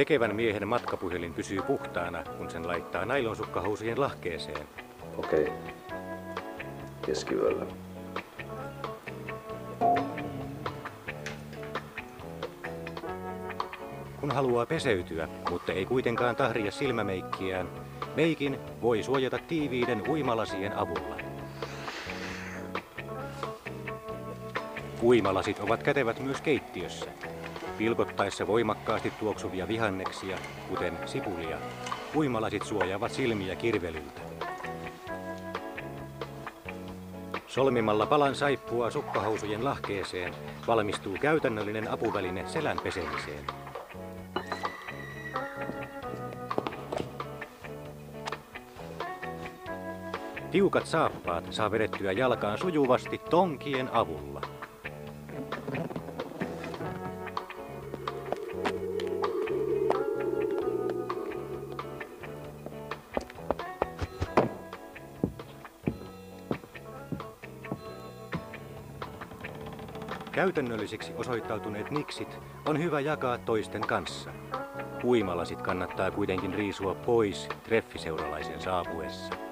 Tekevän miehen matkapuhelin pysyy puhtaana, kun sen laittaa nailonsukkahousujen lahkeeseen. Okei. Keskiyöllä. Kun haluaa peseytyä, mutta ei kuitenkaan tahria silmämeikkiään, meikin voi suojata tiiviiden uimalasien avulla. Uimalasit ovat kätevät myös keittiössä. Pilkottaessa voimakkaasti tuoksuvia vihanneksia, kuten sipulia, uimalasit suojaavat silmiä kirvelyltä. Solmimalla palan saippua sukkahousujen lahkeeseen valmistuu käytännöllinen apuväline selän pesemiseen. Tiukat saappaat saa vedettyä jalkaan sujuvasti tonkien avulla. Käytännöllisiksi osoittautuneet niksit on hyvä jakaa toisten kanssa. Uimalasit kannattaa kuitenkin riisua pois treffiseuralaisen saapuessa.